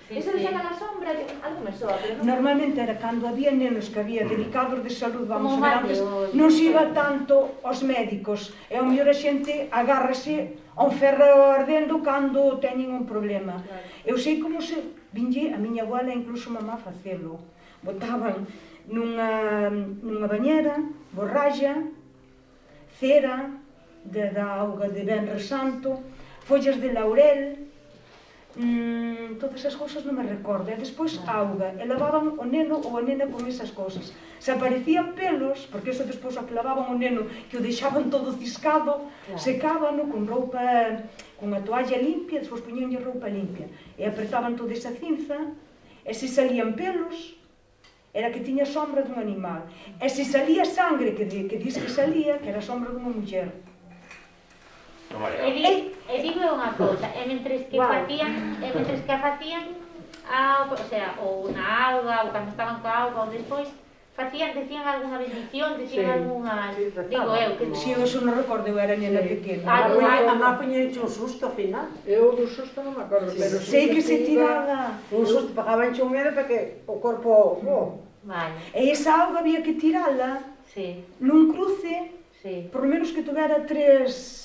Ese de sacar a sombra, algo me soa, pero non... Normalmente era cando había nenos que había delicados de salud, vamos a Como ver, antes non se iba tanto aos médicos, e ao mellor a xente agárrase a un ferro ardendo cando teñen un problema. Eu sei como se vinlle a miña abuela e incluso mamá facelo. Botaban nunha bañera, borraxa, cera da auga de Benres Santo, follas de laurel, todas esas cousas non me recordo, e despois auga, e lavaban o neno ou a nena con esas cousas. Se aparecían pelos, porque eso despois o que lavaban o neno, que o deixaban todo ciscado, secábano con roupa, con a toalla limpia, despois poñíanlle roupa limpia, e apretaban toda esa cinza, e se salían pelos, era que tiña sombra dun animal, e se salía sangre, que dis que salía, que era sombra dunha muller. E digo unha cousa, e mentres que a facían, o sea, ou na auga, ou cando estaban coa auga, ou despois, decían algunha bendición, decían algunha... Digo eu, que... Si, eu eso non recordo, eu era nena pequena. A má poñenche un susto ao final. Eu do susto non me acordo, pero sei que se tiraba. Un susto, pagabanche un medo para que o corpo... E esa auga había que tirala nun cruce, por lo menos que tuvera tres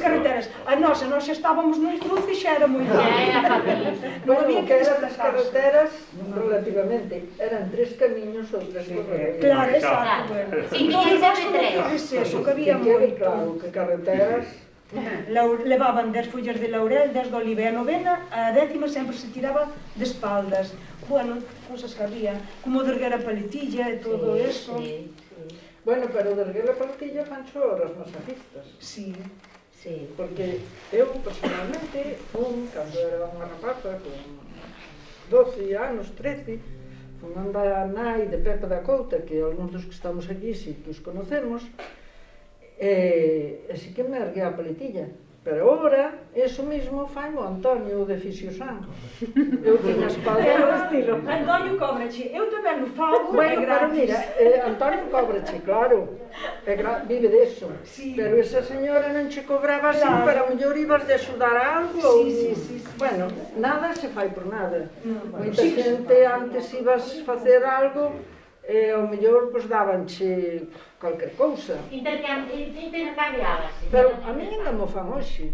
carreteras. Nós estábamos nun cruce e xa era moi fácil. Non había que eran as carreteras, relativamente, eran 3 camiños ou 3 corredores. Claro, exacto. Tiña que ser de 3. Eso, que había moi. Claro, que carreteras... Levaban 10 follas de laurel, 10 de oliva, e a novena, a 10ª sempre se tiraba de espaldas. Bueno, cousas que había, como de erguer a paletilla e todo eso. Bueno, pero de erguer a paletilla fancho os masajistas. Sí. Porque eu, personalmente, cando era unha rapaza, con 12 anos, 13, fun andar a nai de Pepe da Couta, que algúns dos que estamos aquí sí que os conocemos, e sí que me erguei a paletilla. Pero agora, eso mismo fai o Antonio de Fisiosán. Eu tiña espalda... Antonio Cobrache, eu tamén o fago, Bueno, pero mira, Antonio Cobrache, claro, vive deso. Pero esa señora non che cobraba así, pero a mellor ibas de axudar a algo. Bueno, nada se fai por nada. Moita xente antes ibas facer algo, e ao mellor dábanche calquer cousa. Intercambiábase. Pero a mí ainda mo fan hoxe.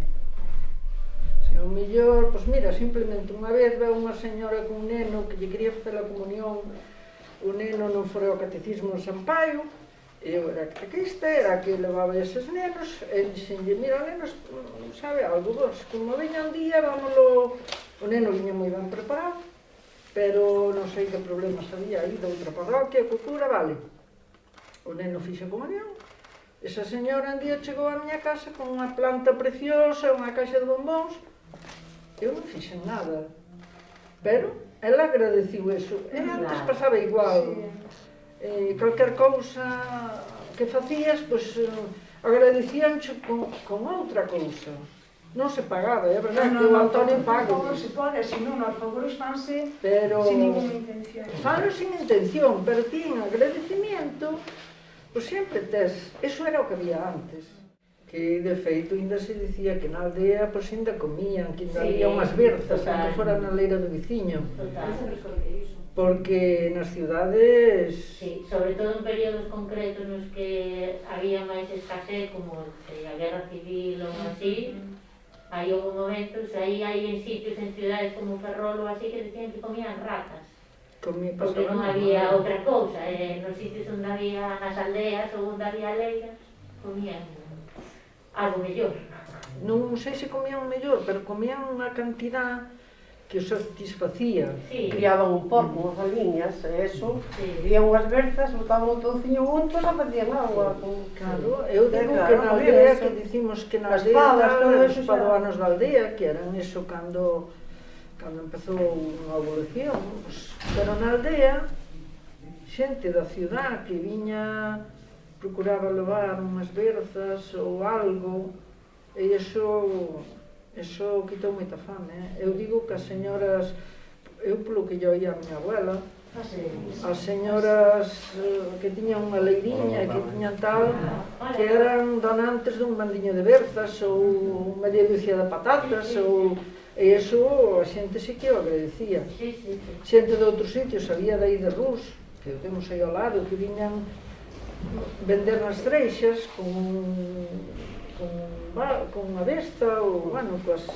Ao mellor, mira, simplemente unha vez veu unha señora con un neno que lle quería facer a comunión, o neno non foi ao catecismo de San Paio, eu era catequista, era que levaba eses nenos, e dixenlle, mira, o neno sabe algo, como veña un día, vámoslo... O neno viña moi ben preparado, pero non sei que problemas había aí de outra parroquia, cultura, vale. O neno fixe comunión. Esa señora un día chegou á miña casa con unha planta preciosa, unha caixa de bombóns. Eu non fixen nada. Pero ela agradeciu eso. E antes pasaba igual. Calquer cousa que facías, agradecíanche con outra cousa. Non se pagaba, é verdade que o Antonio paga. Non se pode, senón os favores fanse sin ninguna intención. Fanlo sin intención, pero ti en agradecimiento, sempre tes, eso era o que había antes. Que de feito ainda se dicía que na aldea ainda comían, que ainda había unhas berzas, aunque fora na leira do viciño. Porque nas cidades... Sí, sobre todo en períodos concretos nos que había máis escasez, como a guerra civil ou así, hai houve momentos, aí hai en sitios, en cidades como Ferrol ou así, que decían que comían ratas. Porque non había outra cousa, nos sitios onde había, nas aldeas ou onde había leiras, comían algo mellor. Non sei se comían mellor, pero comían unha cantidad que os satisfacía. Criaban un porco, unhas galiñas, e eso, vían unhas berzas, botaban o touciño juntos e facían agua. Claro, eu digo que na aldea, que dicimos que na aldea, os padoanos da aldea, que eran eso cando empezou unha evolución, pero na aldea, xente da ciudad que viña, procuraba levar unhas berzas ou algo, e Eso quitou moita fame. Eu digo que as señoras, eu polo que lle oía a miña abuela, as señoras que tiñan unha leiriña, que tiñan tal, que eran donantes dun bandiño de berzas, ou media dúcia de patatas, ou E iso a xente sí que o agradecía. Xente de outros sitios, había de aí de Rus, que o temos aí ao lado, que viñan vender nas treixas con unha besta ou, bueno, coas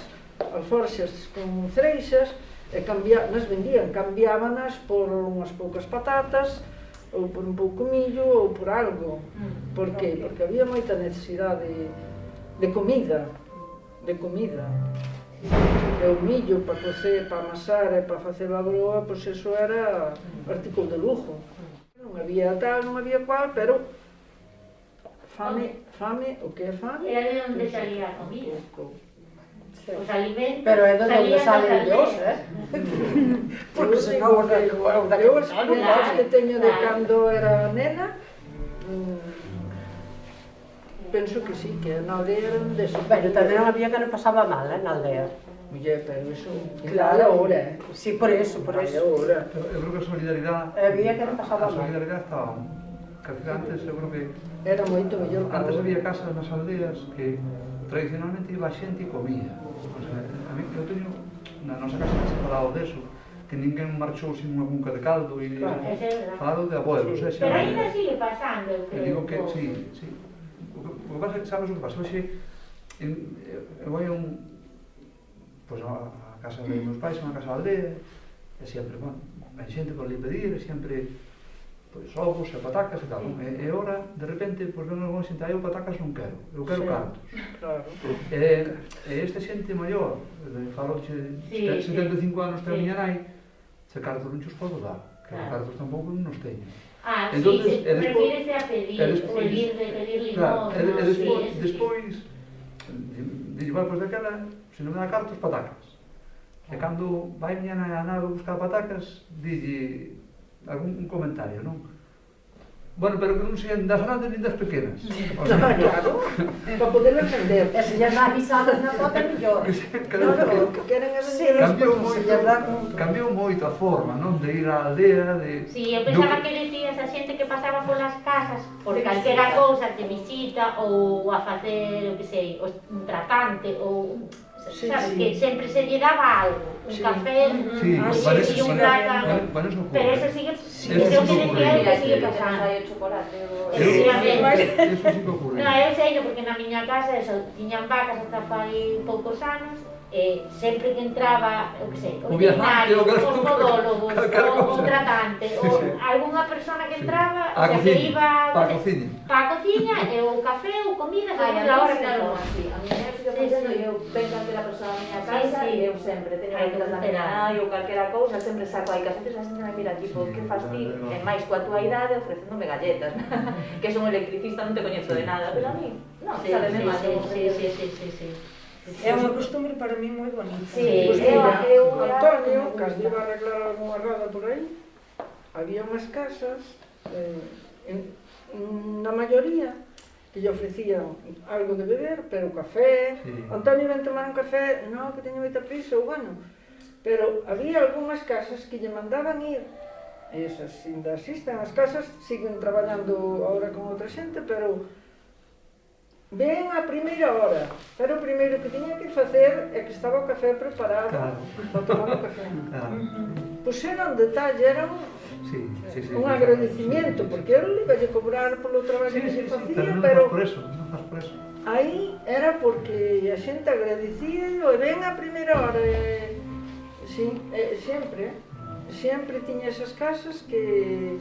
alforxas con treixas, e nas vendían, cambiábanas por unhas poucas patatas ou por un pouco millo ou por algo. Por qué? Porque había moita necesidade de comida, e o millo para cocer, para amasar e para facer a broa, pois eso era artículo de lujo. Non había tal, non había cual, pero fame, o que é fame? Era de onde salía a comida. Os alimentos. Pero é de onde salen Dios, Porque senón eu as experiencias que teño de cando era nena, penso que sí, que na aldea eran deso. Pero tamén había que non pasaba mal, na aldea. Oye, pero iso... Claro, ahora, sí, por eso. Ahora. Eu creo que a solidaridade... Había que non pasaba mal. A solidaridade estaba... Que antes, eu creo que... Era moito mellor que Antes agora. había casas nas aldeas que tradicionalmente iba a xente e comía. O sea, a mí, eu teño... Na nosa casa que se falado deso, que ninguén marchou sin unha cunca de caldo e... Falado de abuelos, Pero ainda sigue pasando, eu creo. Digo que, sí. O que pasa é que, sabes o que pasa? Hoxe, eu vou a casa de meus pais, unha casa de aldea, e sempre, bueno, ven xente por ali pedir, e sempre, pois, ovos e patacas e tal, e ora, de repente, pois, ven algún xente, eu patacas non quero, eu quero cartos. Claro. E esta xente maior, falo de 75 anos que a miña nai, se cartos non xos podo dar, que cartos tampouco non nos teño. Entonces, prefírese a pedir limón. Despois, dille, vai, pois daquela, se non me dá cartos, patacas. E cando vai miña nai a nave a buscar patacas, dille algún comentario, non? Bueno, pero que non sean das grandes nin das pequenas. Claro, para poderlas vender. E se lles dá guisadas na pota, mellor. O que queren é vender. Cambiou moito a forma, non? De ir á aldea, de... Si, eu pensaba que decías a xente que pasaba polas casas por calquera cousa de visita ou a facer, o que sei, un tratante ou... Sabes, que sempre se lle daba algo, un café, un plátano, pero eso sigue, creo que decía eu que sigue pasando. Eso sí que ocurre. Non, eu sei, porque na miña casa, tiñan vacas hasta fai poucos anos, sempre que entraba, o que sei, o veterinario, os podólogos, o tratante, ou algunha persona que entraba, o sea, que iba para a cociña. Para a cociña, e o café, ou comida, según a hora que non. A miña nai sigue facendo, eu vengo a ter a persoa na miña casa e eu sempre teño que dar da miña nai ou calquera cousa, sempre saco aí casetes, a xente me mira tipo, que faz ti? E máis coa túa idade ofrecéndome galletas, que son electricista, non te coñezo de nada, pero a mí, non, sabeme máis. Sí. É unha costumbre para mí moi bonita. Sí, Antonio, cando iba a arreglar algunha roda por aí, había unhas casas, na maioría, que lle ofrecían algo de beber, pero café. Antonio ven tomar un café, non, que teño moita prisa, ou bueno. Pero había algunhas casas que lle mandaban ir, e esas ainda existen, as casas siguen traballando agora con outra xente, pero ven a primeira hora, pero o primeiro que tiña que facer é que estaba o café preparado para tomar o café. Pois era un detalle, era un agradecimiento, porque eu le iba a cobrar polo traballo que se facía, pero non faz por eso. Aí era porque a xente agradecía e ven a primeira hora, sempre tiña esas casas que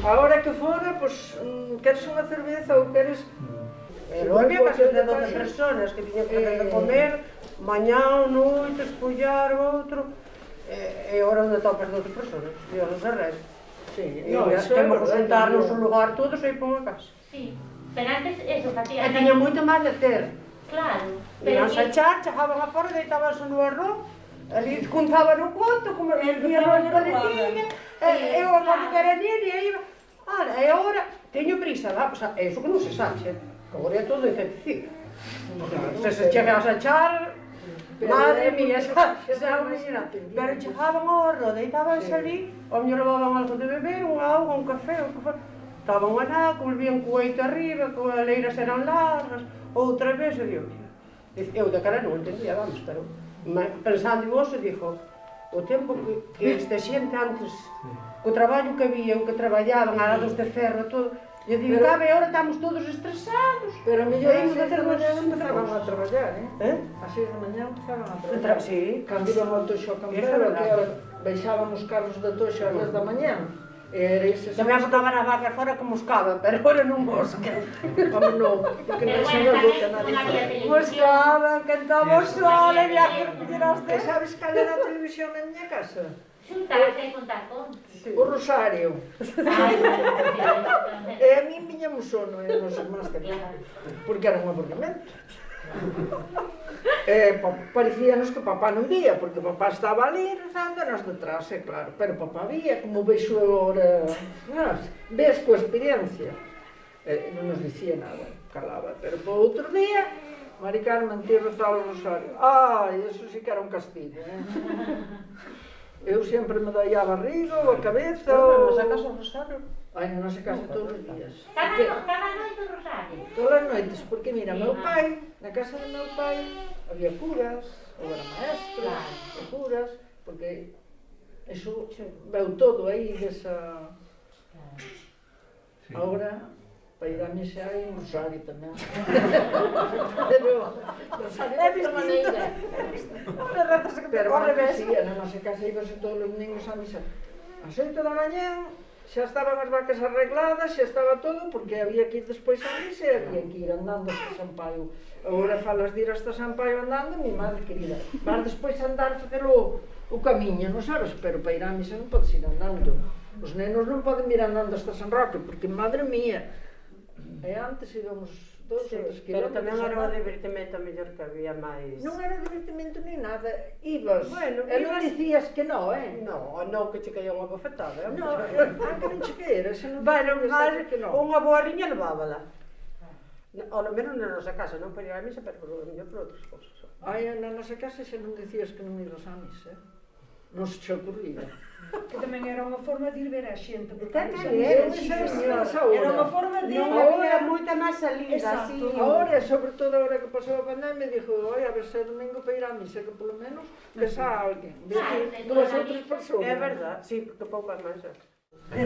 a hora que fora, pois, queres unha cerveza ou queres... Pero había casas de 12 personas que tiñan que fazer de comer, mañá, noite, espollar, outro, e agora onde topas 12 personas, Dios nos arrede. Temos que sentarnos un lugar todos e ir por unha casa. Sí, pero antes eso facía... E tiña moito máis de ter. Claro. Iban a echar, chegaban a fora, deitábanse no arroz, ali contaban o conto, como vía arroz calentiña, eu a conto que era nene, e aí iba... E agora, teño prisa, é iso que non se sabe, agora é todo infecticido. Se chegas a echar, madre mía, esa imagina. Pero chegaban ao arroz, deitábanse ali, ao mellor levaban algo de beber, unha auga, un café, o que for. Estaban a nada, volvían co eito arriba, que as leiras eran largas, outra vez, e digo, eu de cara non entendía, vamos, pero Pensando en vos, dixo, o tempo que esta xente antes, co traballo que había, o que traballaban, arados de ferro, todo, eu digo, cabe, agora estamos todos estresados. Pero a mellor as 6 Temos de da hacer mañá cousas empezaban a traballar, As 6 da mañá empezaban a traballar. Sí. Cando iban ao Toxo a Campero, que baixaban os carros da Toxo ás 10 da mañá. Era ese... Tamén botaban as vacas fora como moscaban, pero agora non mosca. Como non, porque non se nos boca nadie fora. Moscaban, cantaba o sol, e viá que recoller as E sabes cal era a televisión na miña casa? Xuntarse e contar contos. O Rosario. Ai, E a mí viñamos sono, e nos irmáns tamén. Porque era un aburrimento. Parecíanos que papá non vía, porque papá estaba ali rezando e nos detrás, claro. Pero papá vía, como veixo agora, ves coa experiencia. Non nos dicía nada, calaba. Pero po outro día, Mari Carmen ti rezaba o Rosario. Ai, eso sí que era un castigo, Eu sempre me daía a barriga ou a cabeza ou... Nos sacas o rosario? Ai, na nosa casa todos os días. cada noite o rosario. Todas as noites, porque mira, meu pai, na casa do meu pai, había curas, ou era maestros, e curas, porque eso veu todo aí desa... Agora, para ir a misa hai un rosario tamén. Pero, rosario de outra maneira. Pero antes sí, na nosa casa íbase todos os domingos a misa. Ás 8 da mañá, xa estaban as vacas arregladas, xa estaba todo, porque había que ir despois a misa e había que ir andando hasta San Paio. Agora falas de ir hasta San Paio andando, mi madre querida. Vas despois andar a facer o camiño, non sabes? Pero para ir á misa non podes ir andando. Os nenos non poden ir andando hasta San Roque, porque madre mía. E antes íbamos 2 ou 3 Pero kilómetros. tamén era o divertimento mellor que había máis... Non era divertimento ni nada, ibas, Bueno, e non dicías que non, Non, que che caía unha bofetada, Non, que non che queira, se non Bueno, dicías mas que non. unha boa riña levábala. Ao menos na nosa casa, non para ir á misa, pero por outras cousas. Ai, na nosa casa se non dicías que non ibas á misa, non se che ocurría. Que tamén era unha forma de ir ver a xente, porque Era unha forma de... Había moita máis salida, Exacto. así. Agora, sobre todo agora que pasou a pandemia, dixo, oi, a ver se é domingo para ir á misa, que polo menos ves a alguén, ves dúas ou tres persoas. É verdade, sí, porque poucas máis.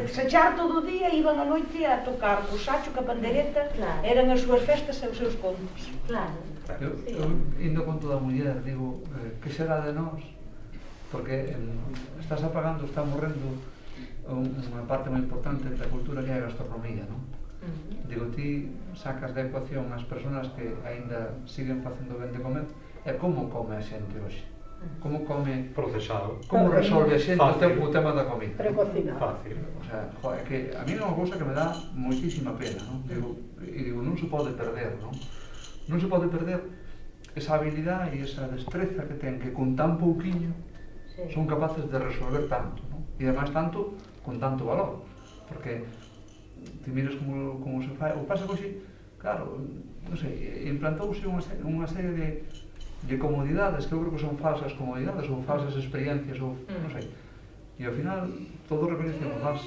Se char todo o día, iban a noite a tocar o sacho, que a pandereta, Claro. eran as súas festas e os seus contos. Claro. Eu indo con toda a muller, digo, que será de nós? Porque estás apagando, está morrendo unha parte moi importante da cultura que é a gastronomía, non? Digo, ti sacas da ecuación as persoas que aínda siguen facendo ben de comer, e como come a xente hoxe? Como come... Procesado. Como resolve a xente o tema da comida? Precocinar. Fácil. O sea, joder, que a mí é unha cousa que me dá moitísima pena, non? Digo, non se pode perder, non? Non se pode perder esa habilidade e esa destreza que ten, que con tan pouquiño son capaces de resolver tanto, non? E ademais tanto con tanto valor, porque ti miras como se fai, o pasa hoxe, claro, non sei, implantouse unha serie de comodidades que eu creo que son falsas comodidades ou falsas experiencias ou non sei, e ao final todos reconhecemos, vas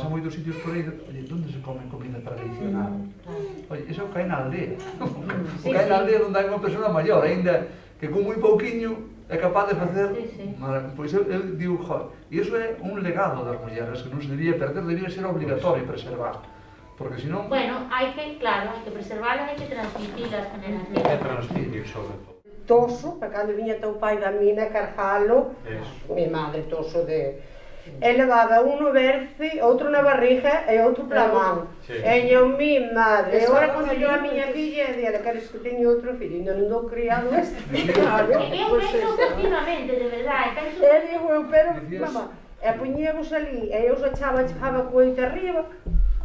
a moitos sitios por aí, oye, onde se come comida tradicional? Oye, eso cae na aldea, o cae na aldea onde hai unha persona maior, ainda que con moi pouquiño é capaz de facer... Pois eu digo, joder, e iso é un legado das mulleres que non se debía perder, debía ser obligatorio preservar, porque senón... Bueno, hai que, claro, hai que preservarlas, hai que transmitir as generacións. É transmitir, sobre todo. Toso, para cando viña teu pai da mina a cargalo, mi madre toso de... E levaba un no berce, outro na barriga e outro pola man. E eu, mi madre, e agora cando a miña filla, e ela, queres que teño outro fillo, ainda non dou criado este. Eu penso continuamente, de verdade, penso... E digo, eu, pero, mamá, e poñíamos ali, e eu chegaba co oito arriba,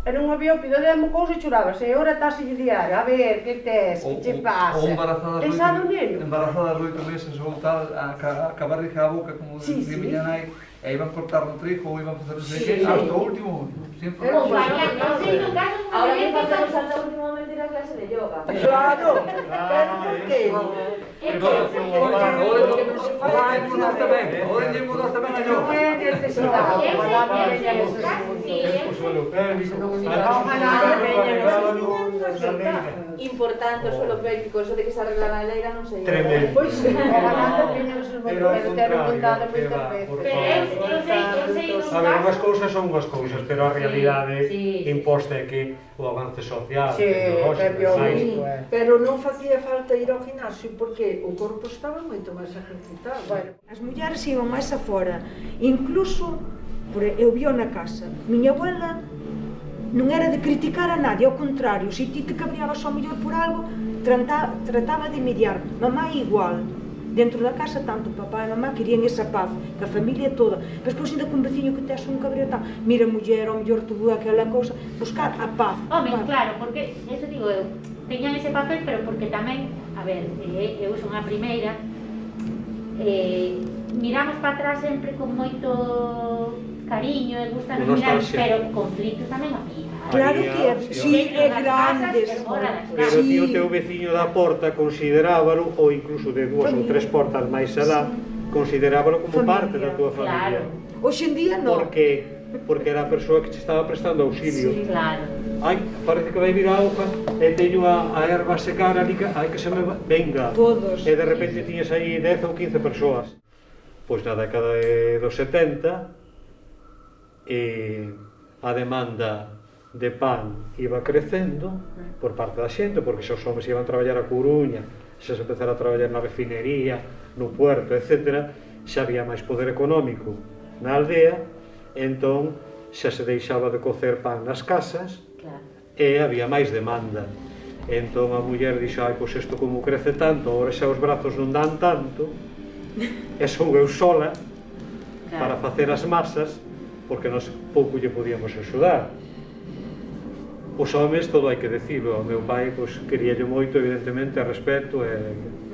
e non había pido de mo cousa e chorabas, e agora estás a diario, a ver, que tes, que che pasa? Ou embarazadas embarazadas 8 meses ou tal, a barriga a boca, como de miña nai, e iban cortar un trigo ou iban facer non sei que, hasta o último, sempre... Ahora que faltamos hasta o último momento ir a clase de yoga. Claro, pero por que? Ahora llevamos nós tamén a yoga. Non é necesidade, ojalá veña necesidade. Suelo pélvico, Ojalá veña necesidade. importante o suelo pélvico, eso de que se arregla a leira, non sei. Tremendo. Pois, era nada, tiñamos os Pero ao modelos, ter montado contrario, moitas que va, por veces. Pero eu sei A un ver, unhas caso. cousas son unhas cousas, pero a realidade sí. imposta é que o avance social, Sí, tecnolóxico, cambiou máis, moito, Pero non facía falta ir ao gimnasio porque o corpo estaba moito máis ejercitado. Bueno, As mulleres iban máis afora, incluso, eu vio na casa, miña abuela non era de criticar a nadie, ao contrario, se ti te cabreabas ao mellor por algo, trataba de mediar, mamá igual, dentro da casa tanto papá e mamá querían esa paz, que a familia toda, pero despois ainda con un veciño que tes un cabreo tal, mira muller, ao mellor tuvo aquela cousa, buscar a paz. Home, claro, porque, eso digo eu, teñan ese papel, pero porque tamén, a ver, eu son a primeira, miramos para atrás sempre con moito cariño e gusta Con mirar, nostalgia. pero conflitos tamén había. Claro que é, sí, é grandes. Pero ti o teu veciño da porta considerábalo, ou incluso de dúas ou tres portas máis alá, considerábalo como parte da tua familia. Claro. Hoxe en día non. Porque era a persoa que te estaba prestando auxilio. Sí, claro. Ai, parece que vai vir a auga e teño a erva a secar ali, ai que se me venga. Todos. E de repente tiñes aí 10 ou 15 persoas. Pois na década dos 70 a demanda de pan iba crecendo por parte da xente, porque xa os homens iban a traballar a Coruña, xa se empezara a traballar na refinería, no puerto, etc. Xa había máis poder económico na aldea, entón xa se deixaba de cocer pan nas casas, Claro. e había máis demanda. Entón a muller dixo, ai, pois isto como crece tanto, agora xa os brazos non dan tanto, e son eu sola para facer as masas, porque nós pouco lle podíamos axudar. Os homens, todo hai que decirlo, o meu pai pois, queríalle moito, evidentemente, a respeto, e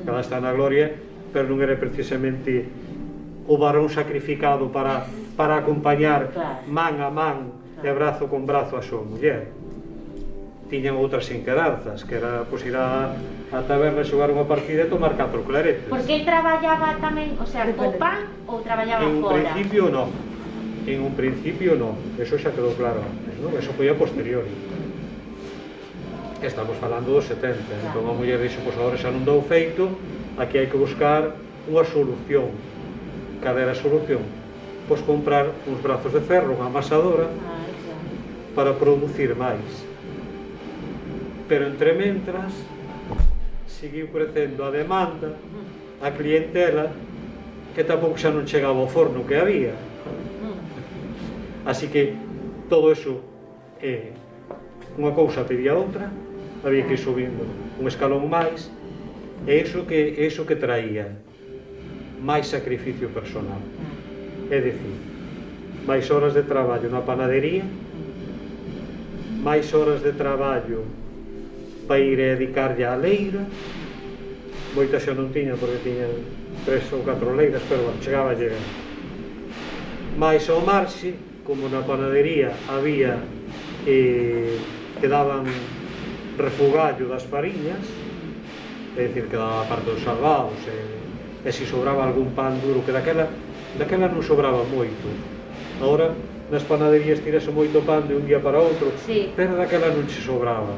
cada está na gloria, pero non era precisamente o varón sacrificado para acompañar man a man e brazo con brazo a súa muller. Tiñan outras inquedanzas, que era pois, ir a taberna, xogar unha partida e tomar 4 claretes. Porque él traballaba tamén, o sea, co pan ou traballaba En un fora? principio non. En un principio non. Eso xa quedou claro antes, non? Eso foi a posteriori. Estamos falando dos 70. Entón a muller dixo, pois agora xa non dou feito, aquí hai que buscar unha solución. Cal era a solución? Pois comprar uns brazos de ferro, unha amasadora, para producir máis. Pero entre mentras, seguiu crecendo a demanda, a clientela, que tampouco xa non chegaba ao forno que había. Así que todo eso unha cousa pedía outra, había que ir subindo un escalón máis, e iso que traía máis sacrificio personal. É dicir, máis horas de traballo na panadería, máis horas de traballo para ir a dedicarlle á leira, moitas xa non tiñan porque tiñan 3 ou 4 leiras, pero bueno, chegaba a llegar. Mais ao marxe, como na panadería había que daban refugallo das fariñas, é dicir, que daba parte dos salvados, e se sobraba algún pan duro, que daquela non sobraba moito. Agora, nas panaderías tirase moito pan de un día para outro, pero daquela non se sobraba.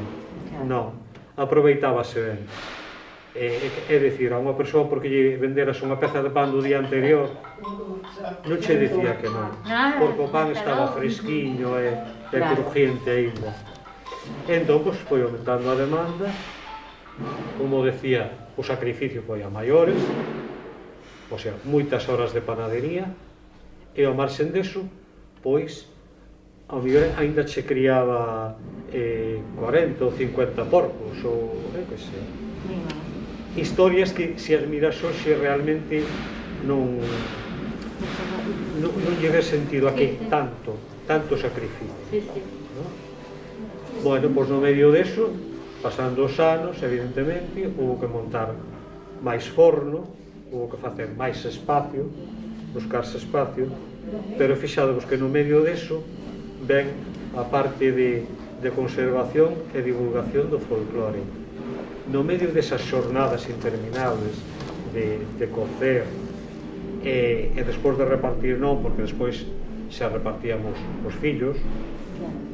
Non, aproveitábase ben. É dicir, a unha persoa porque lle venderas unha peza de pan do día anterior non che dicía que non, porque o pan estaba fresquiño e crujiente aínda. Entón, pois, foi aumentando a demanda, como decía, o sacrificio foi a maiores, o sea, moitas horas de panadería, e ao marxen deso, pois, ao mellor aínda che criaba 40 ou 50 porcos, ou, que sei, historias que se as miras hoxe realmente non lle ves sentido a que tanto sacrificio. Bueno, pois no medio deso, pasando os anos, evidentemente, houve que montar máis forno, houve que facer máis espacio, buscarse espacio, pero fixadevos que no medio deso ven a parte de conservación e divulgación do folclore. No medio desas xornadas interminables de cocer e despois de repartir non, porque despois xa repartíamos os fillos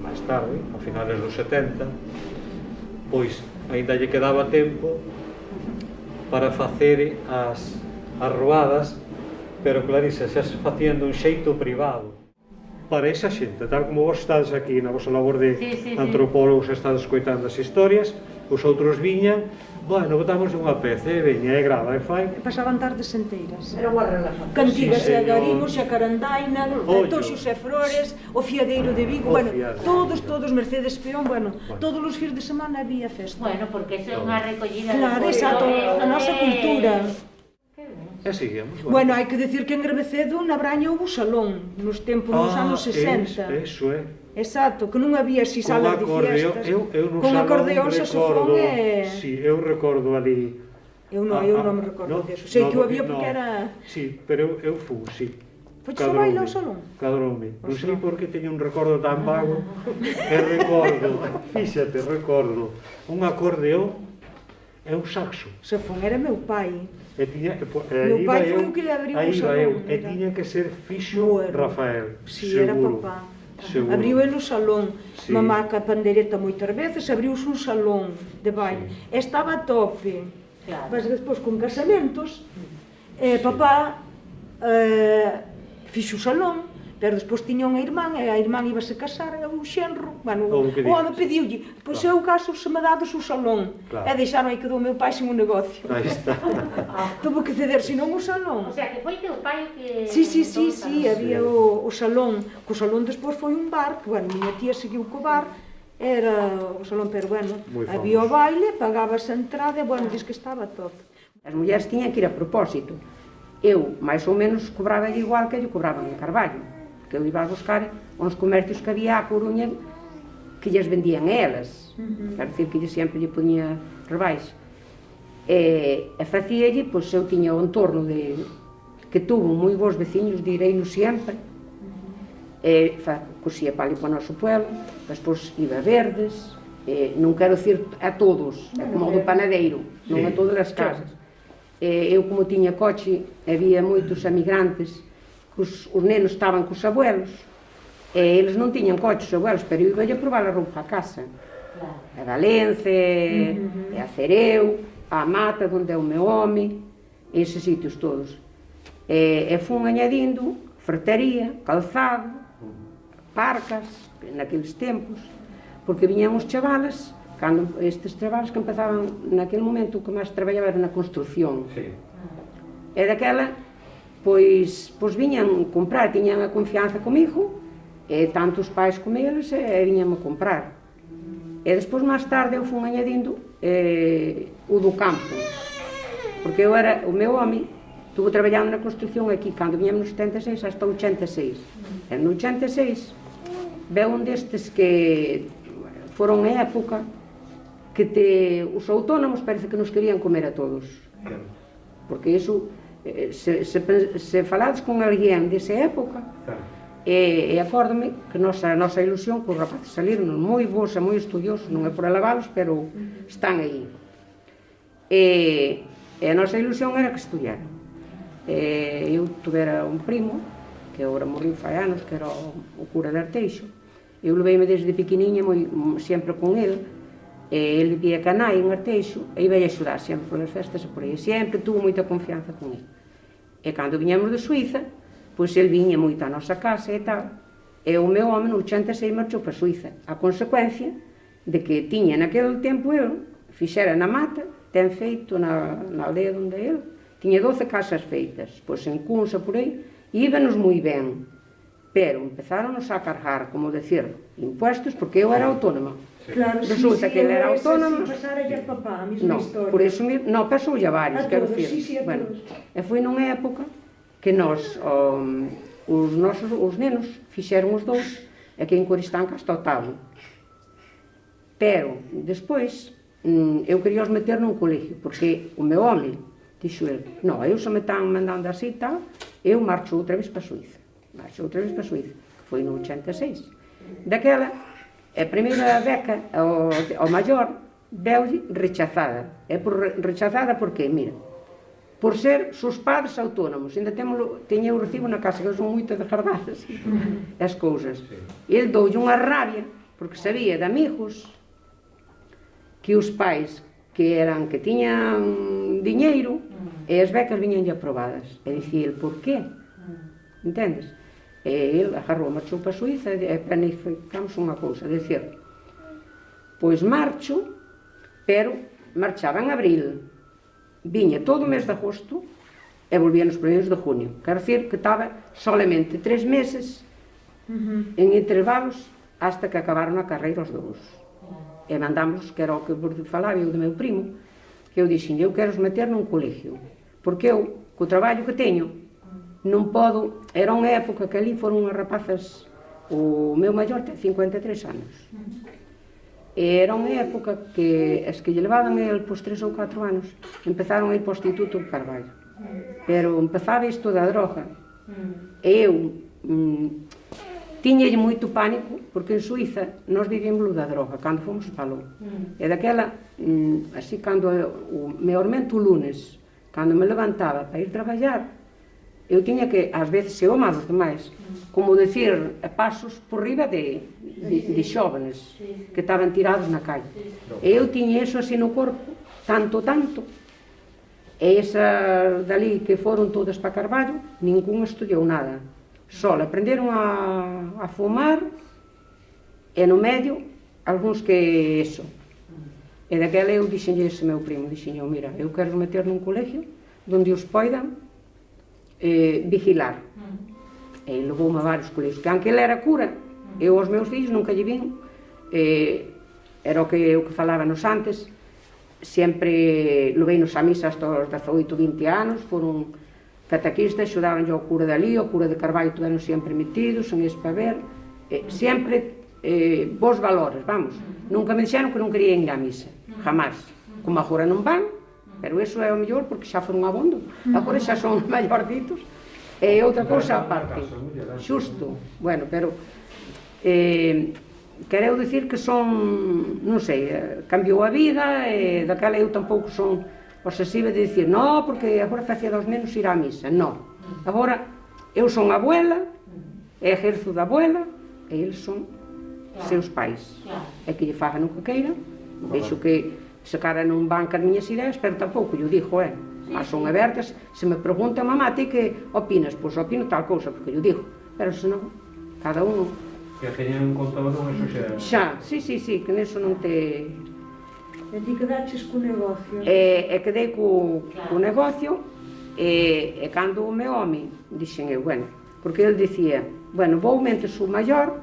máis tarde, a finales dos 70, pois aínda lle quedaba tempo para facer as roadas, pero Clarisa xa se facían dun xeito privado. Para esa xente, tal como vos estades aquí na vosa labor de antropólogos, estades escoitando as historias, os outros viñan, bueno, botamos unha peza, veña, e grava, e fai. Pasaban tardes enteiras. Era unha relación. Cantigas Sí, e señor. agarimos, e a carandaina, toxos e flores, o fiadeiro de Vigo, bueno, todos, Mercedes Peón, bueno, todos os fins de semana había festa. Bueno, porque eso é unha recollida Claro, de exacto, a nosa cultura. E seguimos. Bueno, hai que decir que en Gravecedo na Braña houve salón, nos tempos, nos anos 60. Eso é. Exacto, que non había así salas de fiestas. Eu no con salón acordeón, saxofón e... Si, eu recordo ali. Eu non me recordo deso. Sei que o había porque era... Si, pero eu fui, si. Foches a baile ao salón? Cadroume. Non sei porque teño un recordo tan vago. E recordo, fíxate, recordo un acordeón e un saxo. Saxofón era meu pai. E tiña, Meu pai foi o que lle abriu o salón. E tiña que ser fixo Rafael, Si, seguro. era papá. Seguro. Abriu ele o salón, Sí. mamá ca pandereta moitas veces, abriuse un salón de baile. E estaba a tope. Claro. Mas despois con casamentos, papá fixo o salón, pero despois tiña unha irmán, e a irmán ibase casar, e o xenro, bueno, o home pediulle, pois eu caso se me dades o salón. Claro. E deixaron aí, quedou o meu pai sin un negocio. Aí está. Tuvo que ceder, senón o salón. O sea, que foi teu pai o que... Sí, había o salón, que o salón despois foi un bar, que, bueno, miña tía seguiu co bar, era o salón, pero, bueno, había o baile, pagábase a entrada, e, bueno, diz que estaba top. As mulleres tiñan que ir a propósito. Eu, máis ou menos, cobraba igual que lle cobraban en Carballo, que eu iba a buscar uns comercios que había a Coruña que lles vendían a elas. Quero dicir que lle sempre lle poñía rebais. E facíalle, pois eu tiña o entorno de que tuvo moi bons veciños, direino sempre, e cosía para ali para o noso pueblo, despois iba a Verdes, non quero dicir a todos, é como o do panadeiro, non a todas as casas. Eu, como tiña coche, había moitos emigrantes, os nenos estaban cos abuelos, e eles non tiñan coche os abuelos, pero eu iba a probar a roupa a casa. A Valence, a Cereu, a Mata, onde é o meu home, esses sitios todos. E fun añadindo fertaría, calzado, parcas, naqueles tempos, porque viñan os chavalas, cando estes chavalas que empezaban naquele momento, o que máis traballaba era na construcción. E daquela, pois viñan comprar, tiñan a confianza comigo, e tanto os pais como eles, e viñan a comprar. E despois, máis tarde, eu fui añadindo o do campo, porque eu era, o meu home, estuvo traballando na construcción aquí, cando viñamos no 76 hasta o 86. E no 86, veu un destes que foron a época que os autónomos parece que nos querían comer a todos. Porque iso, se falades con alguén desa época, e acórdame que a nosa ilusión que os rapaces saliron moi bons e moi estudiosos, non é por alabalos, pero están aí. E a nosa ilusión era que estudiaran. Eu tuvera un primo, que agora morriu fai anos, que era o cura de Arteixo. Eu leveime desde pequeniña sempre con ele. Ele vivía Canai en Arteixo, e iba a axudar sempre polas festas e por aí. Sempre tuvo moita confianza con ele. E cando viñamos de Suiza, pois ele viña moito á nosa casa e tal, e o meu home no 86 marchou para Suiza, a consecuencia de que tiña naquele tempo ele, fixera na Mata, ten feito na aldea onde ele, tiña 12 casas feitas, pois en Cunsa por aí, e íbanos moi ben, pero empezaron a cargar, como decir, impuestos, porque eu era autónoma. Claro, resulta que ele era autónomo. Pasarelle a papá, a mesma historia. Por eso, non, pasoulle a varios, quero dicir. A todos. E foi nunha época que nós, os nenos, fixeron os dous, aquí en Coristanca hasta o talo. Pero, despois, eu quería os meter nun colegio, porque o meu home, dixo ele, non, eu se me están mandando así e tal, eu marcho outra vez para Suiza. Foi no 86. Daquela, a primeira beca ao maior, veulle rechazada. É rechazada porque, mira, por ser sus padres autónomos, ainda teña o recibo na casa, que son moito desgardadas as cousas. Ele doulle unha rabia, porque sabía de amigos que os pais que tiñan diñeiro e as becas viñanlle aprobadas. E dicía el, por qué? Entendes? E el agarrou, marchou para Suiza e planificamos unha cousa, dicir, pois marcho, pero marchaba en abril, viña todo o mes de agosto e volvía nos primeiros de junio. Quero dicir que estaba solamente 3 meses en intervalos hasta que acabaron a carreira os dous. E mandamos, que era o que vos falaba eu do meu primo, que eu dixen, eu quero os meter nun colegio, porque eu, co traballo que teño, non podo, era unha época que ali foron unhas rapazas, o meu maior ten 53 anos, e era unha época que as que lle levaban el pos 3 ou 4 anos, empezaron a ir para o Instituto de Carballo, pero empezaba isto da droga, e eu tiñalle moito pánico, porque en Suiza nós vivíamos da droga, cando fomos falou. E daquela, así, cando meormente o lunes, cando me levantaba para ir traballar, eu tiña que, ás veces, se o amado demais, como decir, pasos por riba de xóvenes que estaban tirados na calle. E eu tiña eso así no corpo, tanto, e esas dali que foron todas para Carballo, ningún estudiou nada. Só aprenderon a fumar e no medio, algúns que eso. E daquela eu dixenlle ese meu primo, dixenlle, mira, eu quero meter nun colegio onde os poidan vigilar. E levoume a varios colegios, que anque ele era cura, eu aos meus fillos nunca lle vin, era o que falábanos antes, sempre levei-nos a misa hasta os 18, 20 anos, foron catequistas, xudaronlle ao cura dali, ao cura de Carballo, tuveron sempre metidos en ese paver, sempre bons valores, vamos. Nunca me dixeron que non querían ir á misa, jamás. Como agora non van, pero iso é o mellor porque xa foron abondo, agora xa son maiorditos. E outra cousa aparte, xusto, bueno, pero quereu dicir que son, non sei, cambiou a vida e daquela eu tampouco son obsesiva de dicir, no, porque agora facía dos menos ir á misa, no. Agora, eu son abuela, e exerzo da abuela, e eles son seus pais. E que lle fagan o que queiran, vexo que se cara non van as miñas ideas, pero tampouco, eu digo, mas son abertas, se me preguntan, mamá, ti que opinas? Pois opino tal cousa, porque eu digo, pero senón, cada uno... Que teñen en conta non eso xa... Xa, sí, que neso non te... E ti quedaches co negocio? E quedei co negocio e cando o meu home dixen eu, bueno, porque ele dicía, bueno, vou mentes o maior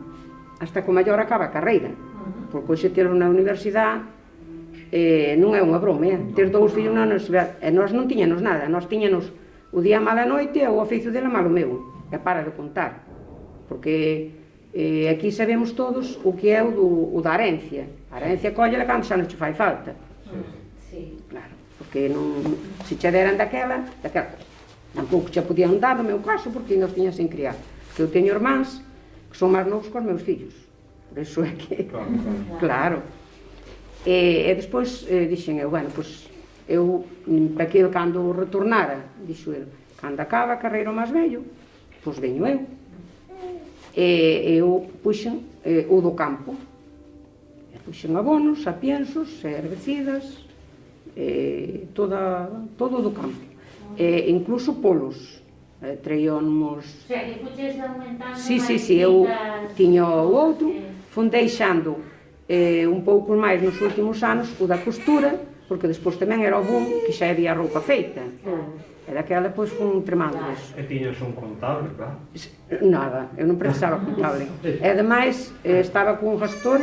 hasta que o maior acaba a carreira, porque hoxe telo na universidade non é unha broma, ter dous fillos na universidade, e nós non tiñanos nada, nós tiñanos o día mala noite e o oficio dele malo meu, e para de contar, porque aquí sabemos todos o que é o da herencia. A herencia cóllela cando xa non che fai falta. Claro, porque se che deran daquela, tampouco che podían dar no meu caso, porque ainda os tiña sen criar. Que eu teño irmáns que son máis novos que os meus fillos. Por iso é que... Claro. E despois dixen eu, bueno, pois eu, para que cando retornara, dixo el, cando acaba a carreira máis vello, pois veño eu. E eu puxen o do campo, puxen abonos, sapiensos, herbicidas, todo do campo, incluso polos, traíamos... O sea, que puxes aumentando... Sí, eu tiña o outro, fun deixando un pouco máis nos últimos anos o da costura, porque despois tamén era o boom que xa había roupa feita. E daquela, pois, fun tremando iso. E tiñas un contable, claro? Nada, eu non precisaba contable. E, ademais, estaba con un gestor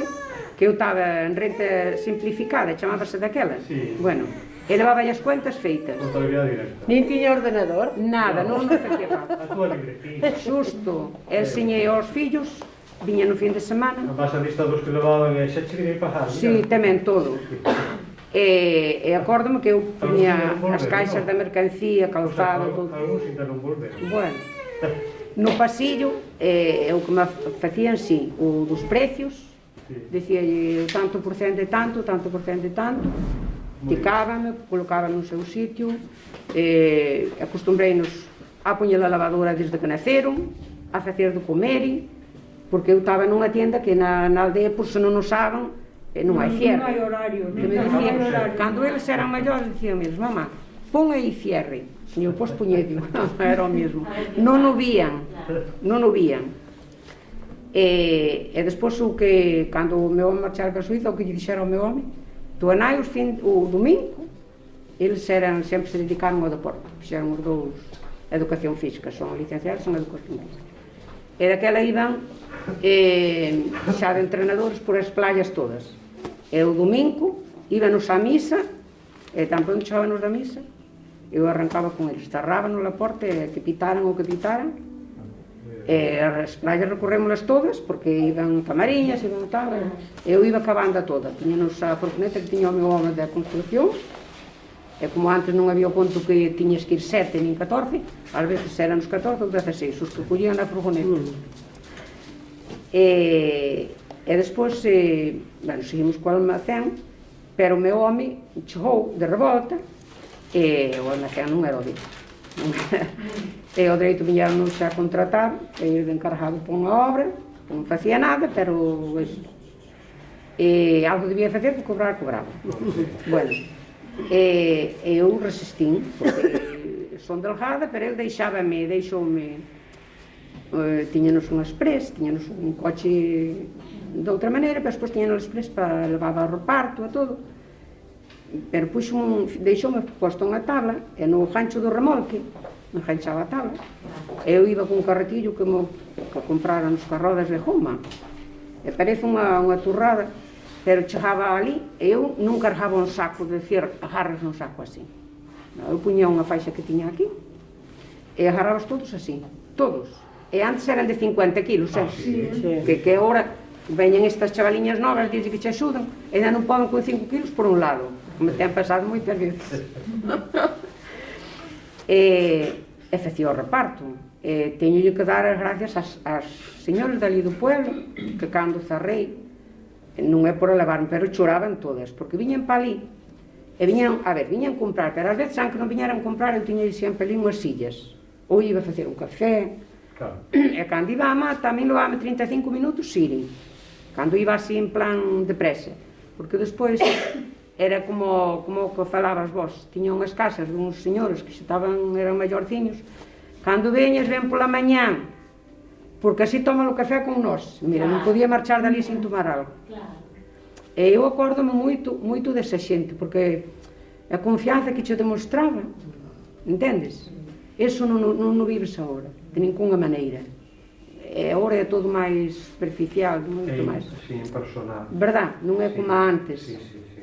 que eu estaba en renta simplificada, chamábase daquela. Bueno, e levaba as cuentas feitas. Contabilidade directa. Nin tiña ordenador? Nada, non facía falta. A túa libretina. Xusto, enseñei aos fillos, viña no fin de semana. A base a lista dos que levaban e xa che querían pagar. Si, tamén todo. E acórdome que eu poñía as caixas da mercancía, calzado, todo. Algúns ainda non volveron. Bueno, no pasillo, o que me facían, sí, o dos precios, dicíalle tanto por cento de tanto, tanto por cento de tanto, ticábame, colocaba no seu sitio, acostumbreinos a poñer a lavadora desde que naceron, a facer de comer, porque eu estaba nunha tienda que na aldea, por se non usaban, non hai cierre. Non hai horario. Que me dicían, cando eles eran maiores, dicían eles, mamá, pon aí cierre. Señor, pois puñedio, era o mesmo. Non o vían. E despois o que, cando o meu home marchara para a Suiza, o que lle dixera ao meu home, tu anai o domingo, eles sempre se dedicaron ao deporte, fixeron os dous educación física, son licenciados, son educación física. E daquela iban xa de entrenadores por as playas todas. E o domingo íbanos á misa, e tan pronto chegábanos da misa, eu arrancaba con eles, cerrábanos a porta e que pitaran o que pitaran. E as playas recorrémolas todas, porque iban camariñas, iban tal, eu iba ca banda toda. Tiñanos a fortuneta que tiña o meu home da construcción, e como antes non había o ponto que tiñas que ir 7 nin 14, ás veces eran os 14 ou 16, os que collían na furgoneta. E despois, seguimos co almacén, pero o meu home chegou de revolta, e o almacén non era o dito. E o dereito viñeron xa a contratar, e eu de encargado por unha obra, non facía nada, pero algo debía facer, por cobrar, cobraba. Bueno, e eu resistín, porque son delgada, pero ele deixoume, tiñanos un express, tiñanos un coche de outra maneira, pero despois tiñanos un express para levar ao reparto e todo. Pero deixoume posto unha tabla, e no gancho do remolque, enganchaba a tabla. Eu iba con un carretillo que compraron os carrodas de goma. E parece unha turrada, pero chegaba ali, e eu non cargaba un saco de decir, agarras un saco así. Eu puña unha faixa que tiña aquí, e agarrabas todos así, todos. E antes eran de 50 kilos, que agora veñen estas chavaliñas novas, dicen que che axudan, e ainda non poden con 5 kilos por un lado, como ten pasado moitas veces. E facía o reparto. Teñolle que dar as gracias ás señores dali do pueblo, que cando cerrei, non é por elevarme, pero choraban todas, porque viñan pa ali, e viñan comprar, pero ás veces, aunque non viñeran comprar, eu tiña sempre ali unhas sillas, ou iba a facer un café, e cando iba a mata, a mí levaba 35 minutos ir, cando iba así en plan de presa, porque despois era como que falabas vos, tiña unhas casas de uns señores que eran maiorciños, cando veñas ven pola mañán, porque así toman o café con nós, mira, non podía marchar dali sin tomar algo. E eu acórdome moito desa xente, porque a confianza que che demostraba, entendes? Eso non o vives agora, de ninguna maneira. Agora é todo máis superficial, moito máis. Sí, impersonal. Verdad, non é como antes.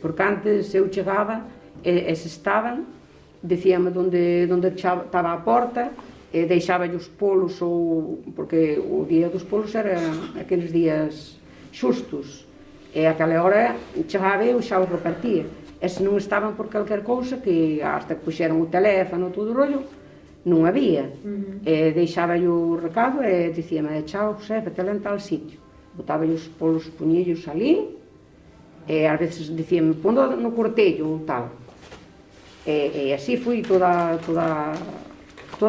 Porque antes eu chegaba e se estaban, dicíame onde estaba a porta, e deixaballe os polos, porque o día dos polos era aqueles días xustos, e aquela hora chegaba eu xa os repartía, e se non estaban por calquer cousa, que hasta que puxeron o teléfono, todo o rollo, non había, e deixaballe o recado e dicíame, chao, xefe, te en tal sitio, botaballe os polos puñillos ali, e ás veces dicíame, pondo no cortello ou tal, e así foi toda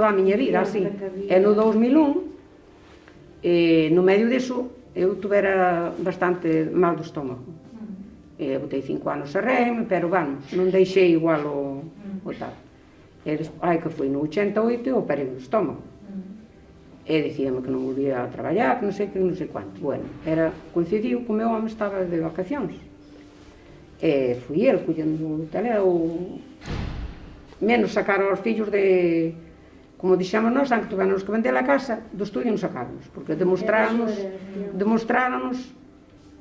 a miña vida, así. E no 2001, no medio disso, eu tuvera bastante mal do estómago. Botei 5 anos a régimen, pero, vamos, non deixei igual o tal. Que foi no 88 e operei o estómago. E dicíame que non volvía a traballar, que non sei quanto. Bueno, coincidiu que o meu home estaba de vacacións. E fui el, collendo o teléfono, menos sacar aos fillos de... Como dixemos nós, aunque tuvémonos que vender a casa, do estudio non sacábamos, porque demostráranos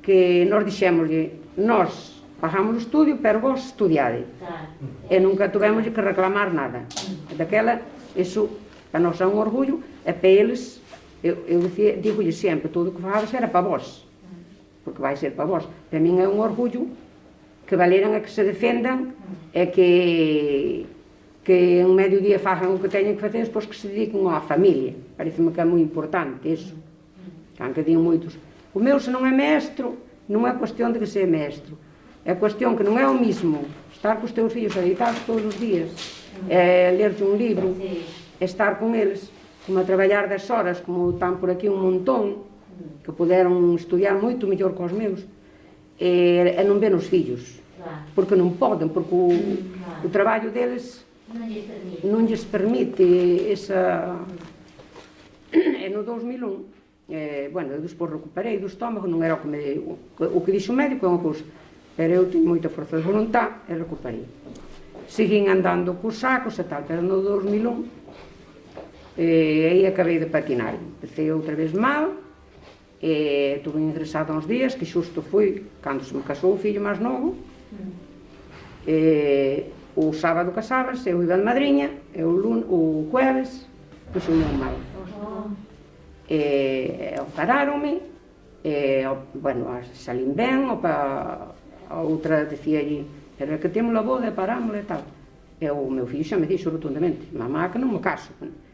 que nós dixémoslle, nós pagamos o estudio, pero vos estudiade. E nunca tuvemos que reclamar nada. Daquela, iso, para nós é un orgullo, e para eles, eu digo-lhe sempre, todo o que fagades era para vos, porque vai ser para vos. Para min é un orgullo que valeran e que se defendan, e que en medio día fagan o que teñen que facer, depois que se dediquen á familia. Pareceme que é moi importante iso. Que digo moitos, o meu se non é maestro, non é cuestión de que sea maestro, é cuestión que non é o mismo estar cos teus fillos editados todos os días, lerche un libro, estar con eles, como a traballar 10 horas, como están por aquí un montón, que puderon estudiar moito mellor cos meus, e non ven os fillos, Claro. porque non poden, porque o traballo deles non lles permite esa... E no 2001, bueno, eu despois recuperei do estómago, non era o que dixo o médico, é unha cousa, pero eu teño moita forza de voluntad e recuperei. Seguín andando cos sacos e tal, pero no 2001 aí acabei de patinar, empecé outra vez mal, tuve ingresado uns días, que xusto foi cando se me casou o fillo máis novo, o sábado casábanse, eu iba de madriña, e o jueves puxo un mal. Operaronme, bueno, salín ben, a outra decía allí, pero é que temos a boda, parámosla e tal. E o meu fillo xa me dixo rotundamente, mamá, que non me caso.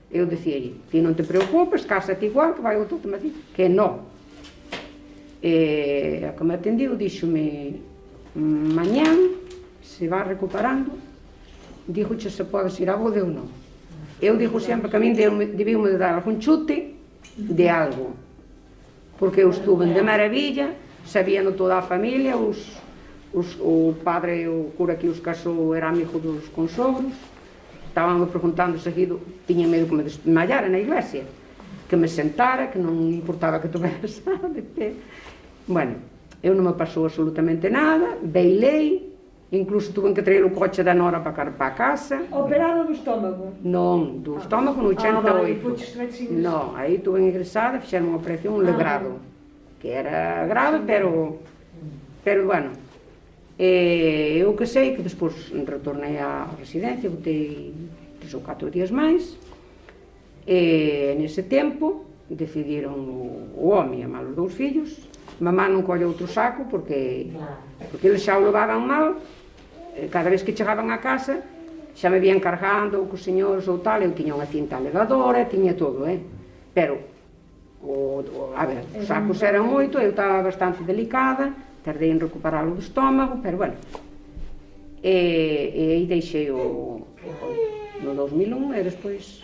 Eu decía allí, ti non te preocupes, cásate igual, que vai outro te me dice que non. E a que me atendiu díxome, mañán, se va recuperando, dígoche se podes ir á boda ou non. Eu digo sempre que a min debiume de dar algún chute de algo, porque eu estuve de maravilla, sabíano toda a familia, o padre, o cura que os casou era amigo dos consogros, estaban me preguntando seguido, tiña medo que me desmayara na iglesia, que me sentara, que non importaba que tuveras de pé. Bueno, eu non me pasou absolutamente nada, bailei, incluso tuve que traer o coche da nora para a casa. Operado do estómago? Non, do estómago no 88. Non, aí tuve ingresada, fixeron unha operación, un legrado, que era grave, pero bueno. Eu que sei que despois retornei á residencia, botei 3 ou 4 días máis, e nese tempo decidiron o home amar os 2 fillos, mamá non colle outro saco porque eles xa o levaban mal, cada vez que chegaban a casa xa me vían cargando cos señores ou tal, eu tiña unha cinta alegadora, tiña todo, pero a ver, os sacos eran moito, eu estaba bastante delicada, tardei en recuperar o do estómago, pero bueno, e aí deixei no 2001 e despois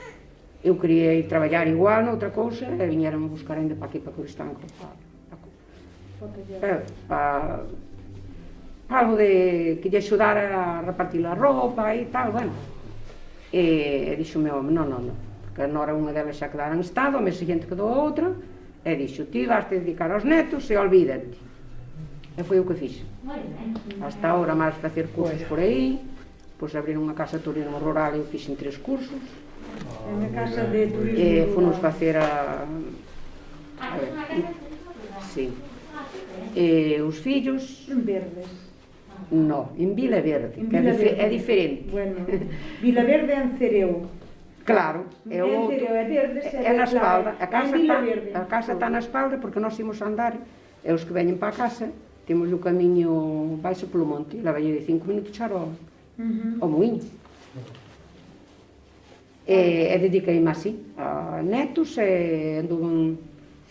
eu quería ir traballar igual noutra cousa e viñeron a buscar ainda para aquí, para Coristanco, para algo que lle axudara a repartir a roupa e tal, bueno. E dixo o meu home, non, porque a nora unha delas xa quedara en estado, o mes seguinte quedou a outra, e dixo, ti vas te dedicar aos netos e olvídate. E foi o que fixe. Hasta ahora máis facer cursos por aí, pois abrir unha casa de turismo rural e eu fixen 3 cursos. Unha casa de turismo E rural. fomos facer a ver, sí. E os fillos... En Verdes. No, en Vila Verde, que é diferente. Bueno, Vila Verde é en Cereo. Claro, é o outro. É Verdes, É na espalda. A casa está na espalda porque nós imos andar, e os que veñen para a casa, temos o camiño baixo polo monte, leva de 5 minutos xa ao muiño. E dediquei-me así, a netos, e anduven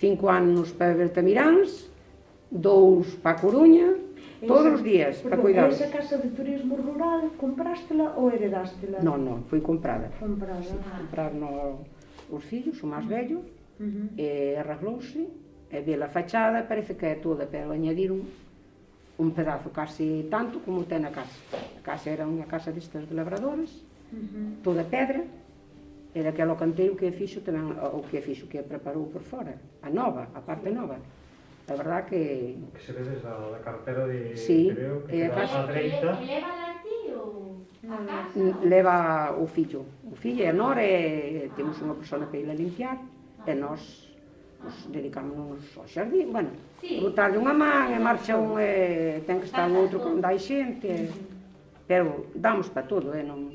5 anos para Bertamiráns, 2 para a Coruña, todos os días, para cuidar. Esa casa de turismo rural, comprástela ou heredástela? Non, foi comprada. Comprada. Compraron os fillos, o máis vello, e arreglouse, e vela fachada, parece que é toda, pero añadiron un pedazo casi tanto como ten a casa. A casa era unha casa destas de labradores, toda pedra, e daquela canteiro que fixo tamén, o que fixo, que preparou por fora, a nova, a parte nova. A verdad que... Que se ve desde a carretera de Sí, Tereo, e que a queda casa- á dereita. Lévala a ti ou a casa? Leva o fillo e a nora, e temos unha persona para ir a limpiar, e nós nos dedicámonos ao xardín, bueno, botarlle unha man, e marcha un, e ten que estar o outro cando hai xente, pero damos para todo, non...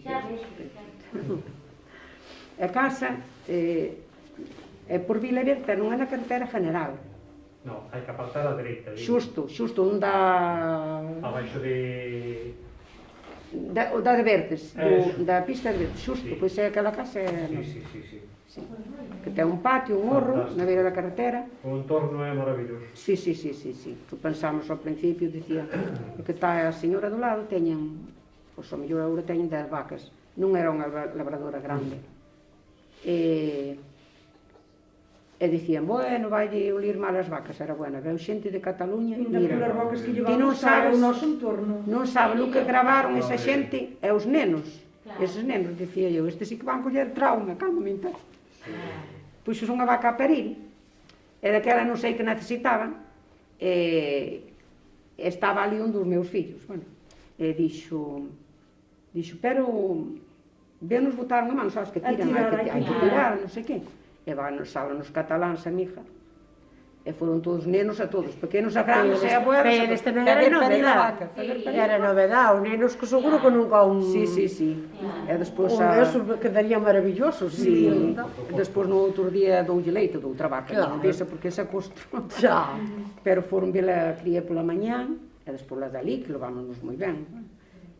A casa é por Vila Verde, non é na carretera general. No, hai que apartar a dereita. Xusto, non dá... Abaixo de... Da de Verdes, da pista de Verdes, xusto, pois é aquela casa é... Sí. Que ten un patio, un morro, na beira da carretera. O entorno é maravilloso. Sí. Que pensamos ao principio, dicía, que está a señora do lado, teñen, pois ao mellor agora teñen 10 vacas. Non era unha labradora grande. E dicían, bueno, vai olir mal as vacas, era buena, veu xente de Cataluña, Ainda mira, polas bocas que ti llevamos non sabes, o noso entorno. non sabes o que gravaron esa xente e os nenos, eses nenos, dicía eu, estes sí que van coller trauma, calma mental. Puxos unha vaca a parir, e daquela non sei que necesitaban, e estaba ali un dos meus fillos, bueno, e dixo, pero venos botar unha mano, sabes que tiran, hai que tirar, non sei que. E van nos salos cataláns, amiga, e foron todos nenos a todos, pequenos a grandes e abuelos. Pero este non era novedad. Era novedad, os nenos que seguro que nunca un... Sí. E despois Un desos quedaría maravillosos. Sí, despois no outro día doulle leite de outra vaca, non desa porque se acostou. Xa. Pero foron vela a cría pola mañán, e despois la dali, que levámonos moi ben.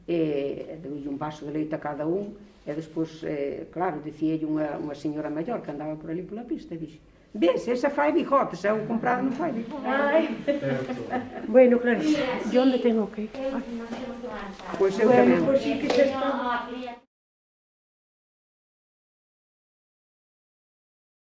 E deulle un vaso de leite a cada un, e despois, claro, dicíalle unha señora maior que andaba por ali pola pista, e dixe, ves, esa fai bigotes, eu comprado non fai bigotes. Bueno, Clarice, yo onde tengo que ir? Eu non sei o que Pois eu tamén. Pois sí que se está... No, a cría